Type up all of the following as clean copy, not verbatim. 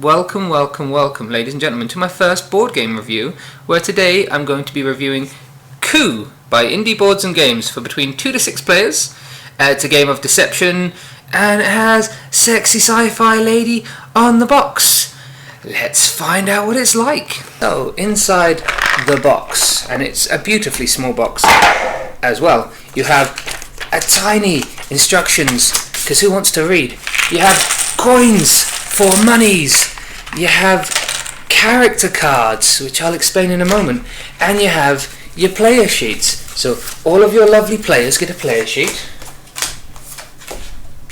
Welcome, ladies and gentlemen, to my first board game review, where today I'm going to be reviewing Coup by Indie Boards and Games for between 2 to 6 players. It's a game of deception, and it has sexy sci-fi lady on the box. Let's find out what it's like. So, inside the box, and it's a beautifully small box as well, you have a tiny instructions, because who wants to read? You have coins for monies, you have character cards, which I'll explain in a moment, and you have your player sheets. So all of your lovely players get a player sheet.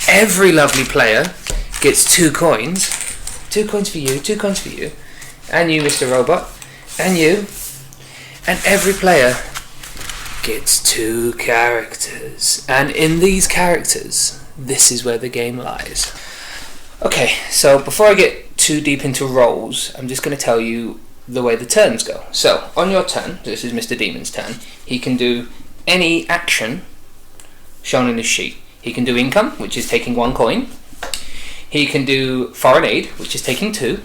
Every lovely player gets 2 coins. 2 coins for you, 2 coins for you, and you, Mr. Robot, and you, and every player gets 2 characters. And in these characters, this is where the game lies. Okay, so before I get too deep into rolls, I'm just going to tell you the way the turns go. So, on your turn, this is Mr. Demon's turn, he can do any action shown in his sheet. He can do income, which is taking 1 coin. He can do foreign aid, which is taking 2.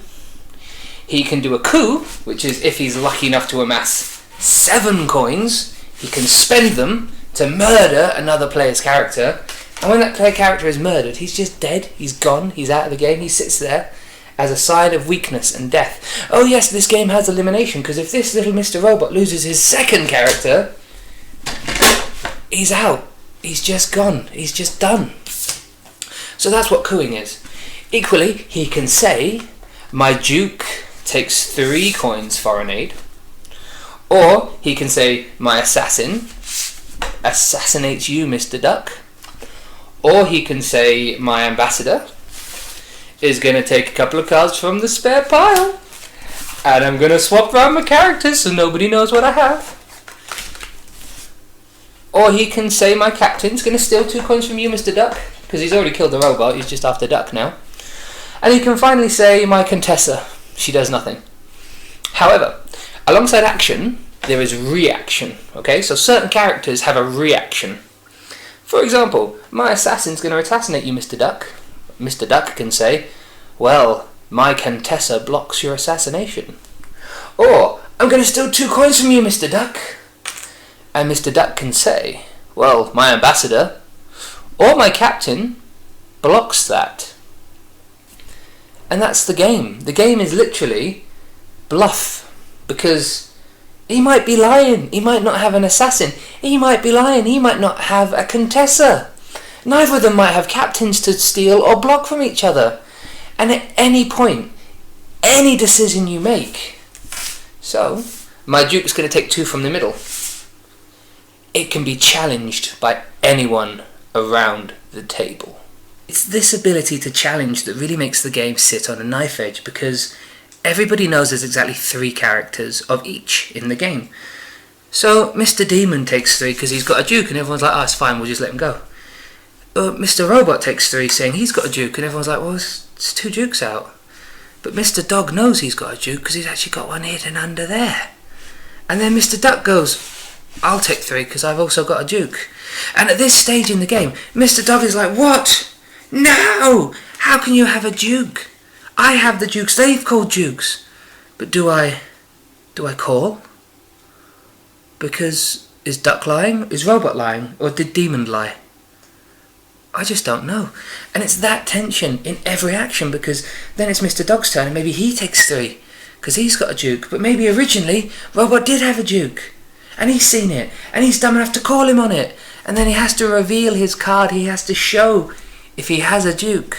He can do a coup, which is if he's lucky enough to amass 7 coins, he can spend them to murder another player's character. And when that player character is murdered, he's just dead, he's gone, he's out of the game, he sits there as a sign of weakness and death. Oh yes, this game has elimination, because if this little Mr. Robot loses his second character, he's out, he's just gone, he's just done. So that's what cooing is. Equally, he can say, my Duke takes 3 coins foreign aid, or he can say, my assassin assassinates you, Mr. Duck. Or he can say, my ambassador is going to take a couple of cards from the spare pile, and I'm going to swap around my characters so nobody knows what I have. Or he can say, my captain's going to steal 2 coins from you, Mr. Duck, because he's already killed the robot, he's just after Duck now. And he can finally say, my Contessa, she does nothing. However, alongside action, there is reaction, okay? So certain characters have a reaction. For example, my assassin's going to assassinate you, Mr. Duck. Mr. Duck can say, well, my Contessa blocks your assassination. Or, I'm going to steal 2 coins from you, Mr. Duck. And Mr. Duck can say, well, my ambassador or my captain blocks that. And that's the game. The game is literally bluff, because he might be lying, he might not have an assassin, he might be lying, he might not have a Contessa. Neither of them might have captains to steal or block from each other. And at any point, any decision you make, so, my Duke's going to take 2 from the middle. It can be challenged by anyone around the table. It's this ability to challenge that really makes the game sit on a knife edge, because everybody knows there's exactly 3 characters of each in the game. So Mr. Demon takes 3 because he's got a Duke, and everyone's like, oh, it's fine, we'll just let him go. Mr. Robot takes 3 saying he's got a Duke, and everyone's like, well, it's 2 Dukes out. But Mr. Dog knows he's got a Duke because he's actually got one hidden under there. And then Mr. Duck goes, I'll take 3 because I've also got a Duke. And at this stage in the game, Mr. Dog is like, what? No! How can you have a Duke? I have the Dukes, they've called Dukes. But do I call? Because is Duck lying? Is Robot lying? Or did Demon lie? I just don't know. And it's that tension in every action, because then it's Mr. Dog's turn and maybe he takes 3 because he's got a Duke, but maybe originally Robot did have a Duke and he's seen it and he's dumb enough to call him on it, and then he has to reveal his card, he has to show if he has a Duke.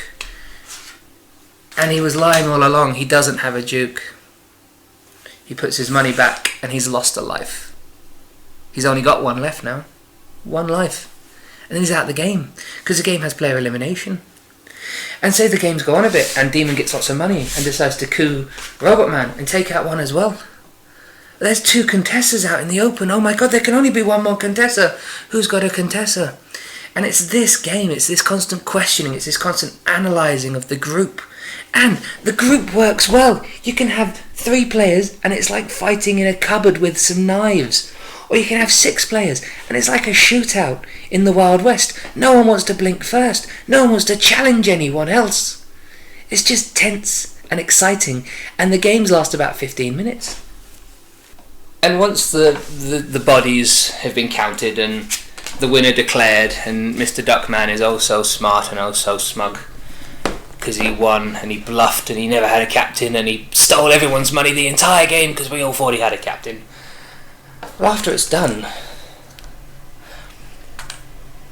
And he was lying all along, he doesn't have a Duke. He puts his money back and he's lost a life. He's only got 1 left now. 1 life. And then he's out of the game, because the game has player elimination. And say the games go on a bit and Demon gets lots of money and decides to coup Robot Man and take out 1 as well. There's 2 Contessas out in the open. Oh my god, there can only be 1 more Contessa. Who's got a Contessa? And it's this game, it's this constant questioning, it's this constant analysing of the group. And the group works well. You can have 3 players and it's like fighting in a cupboard with some knives. Or you can have 6 players and it's like a shootout in the Wild West. No one wants to blink first. No one wants to challenge anyone else. It's just tense and exciting, and the games last about 15 minutes. And once the bodies have been counted and the winner declared, and Mr. Duckman is oh so smart and oh so smug, because he won and he bluffed and he never had a captain and he stole everyone's money the entire game because we all thought he had a captain. Well, after it's done,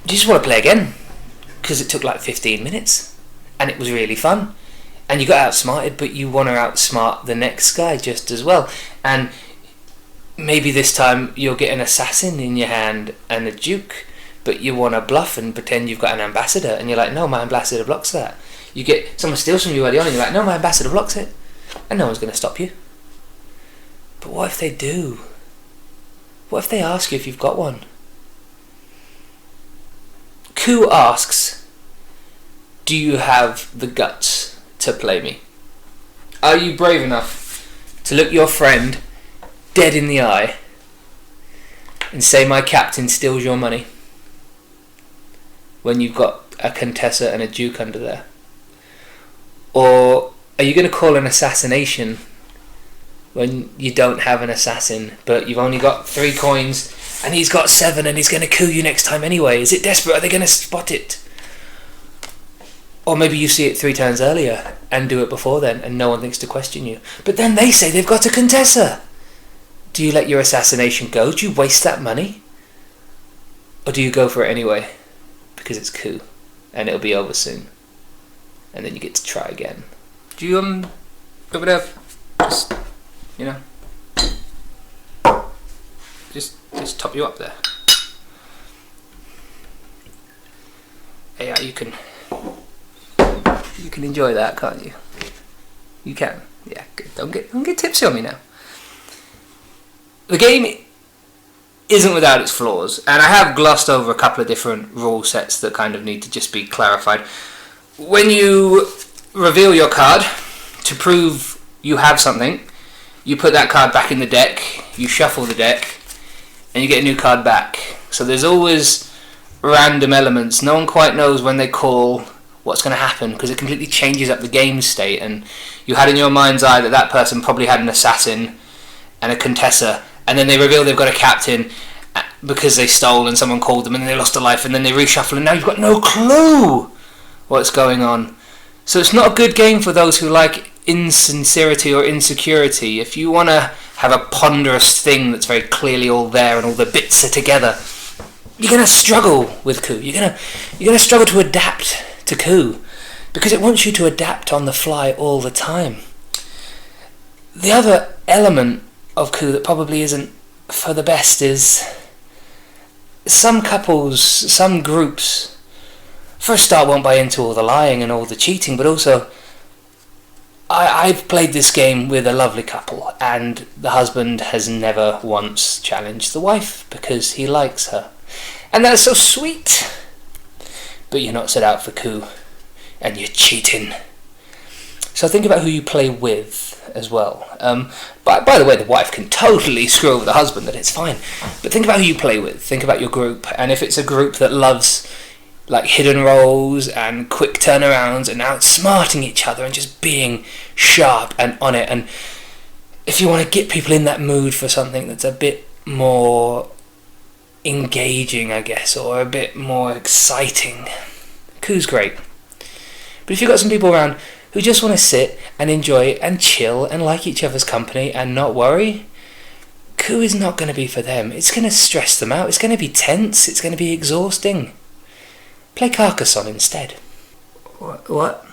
you just want to play again, because it took like 15 minutes and it was really fun, and you got outsmarted, but you want to outsmart the next guy just as well. And maybe this time you'll get an assassin in your hand and a duke, but you want to bluff and pretend you've got an ambassador, and you're like, no, my ambassador blocks that. You get someone steals from you early on and you're like, no, my ambassador blocks it, and no one's going to stop you. But what if they do? What if they ask you if you've got one? Coup asks, do you have the guts to play me? Are you brave enough to look your friend dead in the eye and say my captain steals your money when you've got a Contessa and a Duke under there? Or are you going to call an assassination when you don't have an assassin, but you've only got 3 coins and he's got 7 and he's going to coup you next time anyway? Is it desperate? Are they going to spot it? Or maybe you see it 3 turns earlier and do it before then and no one thinks to question you. But then they say they've got a Contessa. Do you let your assassination go? Do you waste that money? Or do you go for it anyway? Because it's coup and it'll be over soon. And then you get to try again. Do you over there just, you know, just top you up there? Yeah, you can enjoy that, can't you? You can. Yeah, good. Don't get tipsy on me now. The game isn't without its flaws, and I have glossed over a couple of different rule sets that kind of need to just be clarified. When you reveal your card to prove you have something, you put that card back in the deck, you shuffle the deck, and you get a new card back. So there's always random elements. No one quite knows when they call what's going to happen, because it completely changes up the game state, and you had in your mind's eye that that person probably had an assassin and a Contessa, and then they reveal they've got a captain because they stole and someone called them and then they lost a life, and then they reshuffle and now you've got no clue what's going on. So it's not a good game for those who like insincerity or insecurity. If you want to have a ponderous thing that's very clearly all there and all the bits are together, you're going to struggle with Coup. You're going to struggle to adapt to Coup, because it wants you to adapt on the fly all the time. The other element of Coup that probably isn't for the best is some couples, some groups, for a start, won't buy into all the lying and all the cheating, but also I've played this game with a lovely couple, and the husband has never once challenged the wife because he likes her, and that's so sweet. But you're not set out for Coup, and you're cheating. So think about who you play with as well. By the way, the wife can totally screw over the husband, and it's fine. But think about who you play with. Think about your group, and if it's a group that loves like hidden roles and quick turnarounds and outsmarting each other and just being sharp and on it, and if you want to get people in that mood for something that's a bit more engaging, I guess, or a bit more exciting, Coup's great. But if you've got some people around who just want to sit and enjoy and chill and like each other's company and not worry, Coup is not going to be for them. It's going to stress them out. It's going to be tense. It's going to be exhausting. Play Carcassonne instead. What?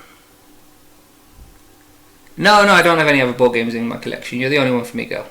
No, I don't have any other board games in my collection. You're the only one for me, girl.